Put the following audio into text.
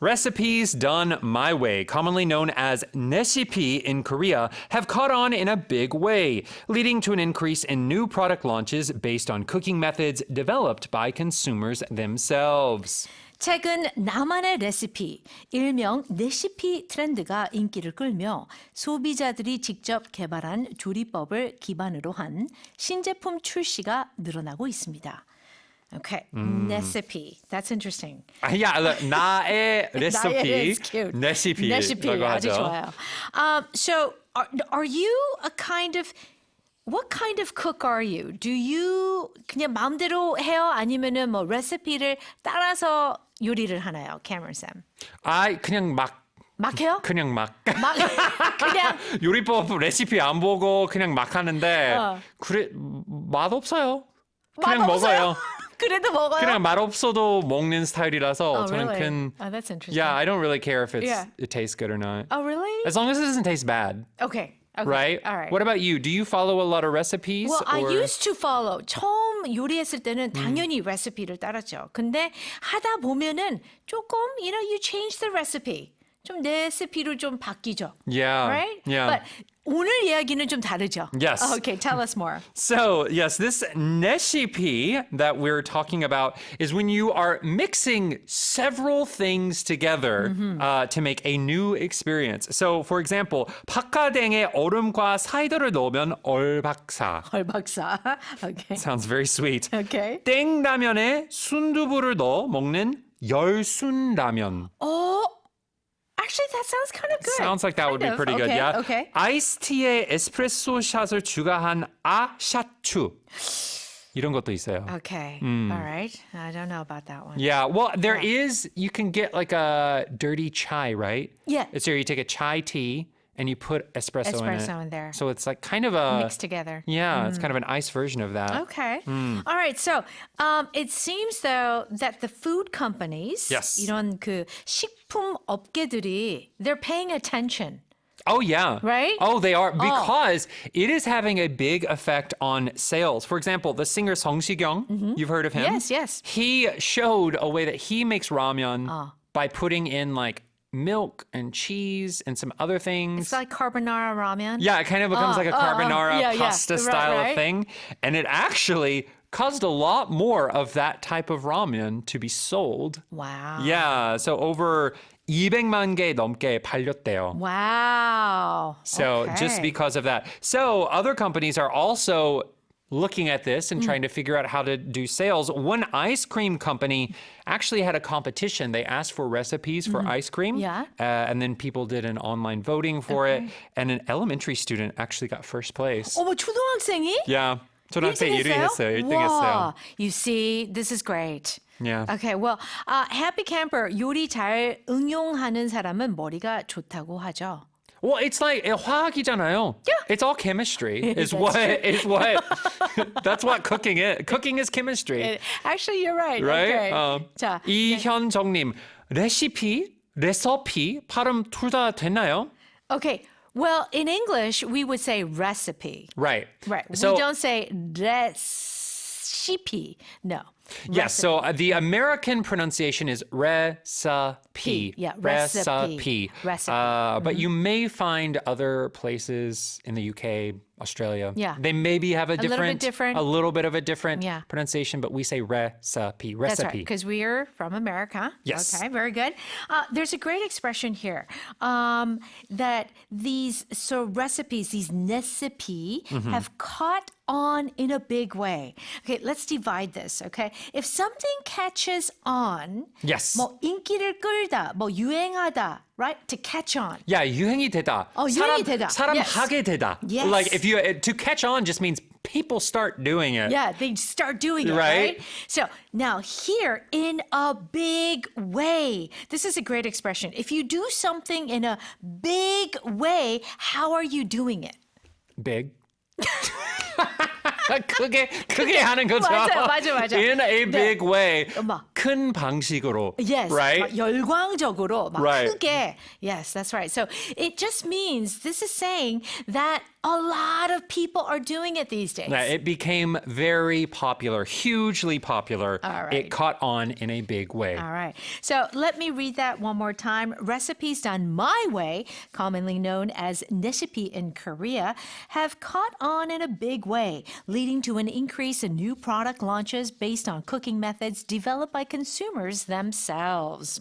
Recipes done my way, commonly known as recipe in Korea, have caught on in a big way, leading to an increase in new product launches based on cooking methods developed by consumers themselves. 최근 나만의 레시피, 일명 레시피 트렌드가 인기를 끌며 소비자들이 직접 개발한 조리법을 기반으로 한 신제품 출시가 늘어나고 있습니다. Okay, recipe. That's interesting. Yeah, 나의 레시피, 레시피라고 아주 하죠. 좋아요. So, are you a kind of What kind of cook are you? Do you 그냥 마음대로 해요? 아니면은 뭐 레시피를 따라서 요리를 하나요, Cameron Sam? 그냥 막 해요? 그냥 막 그냥 요리법 레시피 안 보고 그냥 막 하는데 그래 맛없어요. 그냥 먹어요. 그래도 먹어요? 그냥 맛 없어도 먹는 스타일이라서 저는 really? That's interesting. Yeah, I don't really care if it tastes good or not. Oh, really? As long as it doesn't taste bad. Okay. Right? All right. What about you? Do you follow a lot of recipes? Well, I or... used to follow. 처음 요리했을 때는 당연히 레시피를 따랐죠. 근데 하다 보면은 조금, you change the recipe. 좀 레시피로 좀 바뀌죠. Yeah. Right? Yeah. But 오늘 이야기는 좀 다르죠. Yes. Okay, tell us more. So, yes, this recipe that we're talking about is when you are mixing several things together to make a new experience. So, for example, 박하댕에 얼음과 사이다를 넣으면 얼박사. 얼박사. Okay. Sounds very sweet. Okay. 땡라면에 순두부를 넣어 먹는 열순라면. Actually, that sounds kind of good. Sounds like that would be pretty good, yeah. Okay. 아이스티에 에스프레소 샷을 추가한 아샷추. 이런 것도 있어요. Okay. All right. I don't know about that one. Yeah, well, there is, you can get like a dirty chai, right? Yeah. It's where you take a chai tea and you put espresso in there. So it's like kind of a... Mixed together. Yeah, it's kind of an ice version of that. Okay. All right. So it seems though that the food companies, Yes. 이런 그 식품 업계들이, they're paying attention. Oh, yeah. Right? Oh, they are. Because it is having a big effect on sales. For example, the singer Song Si-kyung, you've heard of him? Yes. He showed a way that he makes ramen by putting in like milk and cheese and some other things. It's like carbonara ramen. Yeah, it kind of becomes like a carbonara pasta style right. of thing. And it actually caused a lot more of that type of ramen to be sold. Wow. Yeah, so over 200만 개 넘게 팔렸대요. Wow. So just because of that. So other companies are also looking at this and trying to figure out how to do sales. One ice cream company actually had a competition. They asked for recipes for ice cream. Yeah. And then people did an online voting for it. And an elementary student actually got first place. 어머, 초등학생이? Yeah. 초등학생 1위 했어요. 1등 와, 했어요. You see, this is great. Yeah. Okay, well, Happy Camper 요리 잘 응용하는 사람은 머리가 좋다고 하죠. Well, it's like 화학이잖아요. Yeah. It's all chemistry. Is That's what true. is what that's what cooking is. Cooking is chemistry. Actually, you're right. Right? Okay. 자, 이현정님, 레시피 발음 둘 다 됐나요? Okay. Well, in English, we would say recipe. Right. Right. So, we don't say recipe. No. yes. So the American pronunciation is recipe. Yeah, recipe. But you may find other places in the UK, Australia. Yeah. They maybe have a little bit different. a little bit of a different Yeah. pronunciation, but we say recipe. That's right, because we are from America. Yes. Okay, very good. There's a great expression here that these recipes, these recipe, have caught on in a big way. Okay, let's divide this. Okay, if something catches on, Yes. 뭐 인기를 끌다, 뭐 유행하다, right? To catch on. Yeah, 유행이 되다. 유행이 되다. 사람 Yes. 하게 되다. Yes. Like if you to catch on just means people start doing it. Yeah, they start doing it, Right? right? So now here, in a big way, this is a great expression. If you do something in a big way, how are you doing it? Big. 크게 하는 거죠. 맞아. In a big way. 막. 큰 방식으로. Yes, Right? 막 열광적으로, 막 Right. 크게. Yes, that's right. So it just means, this is saying that a lot of people are doing it these days. Yeah, it became very popular, hugely popular. All right. It caught on in a big way. All right. So let me read that one more time. Recipes done my way, commonly known as recipe in Korea, have caught on in a big way, leading to an increase in new product launches based on cooking methods developed by consumers themselves.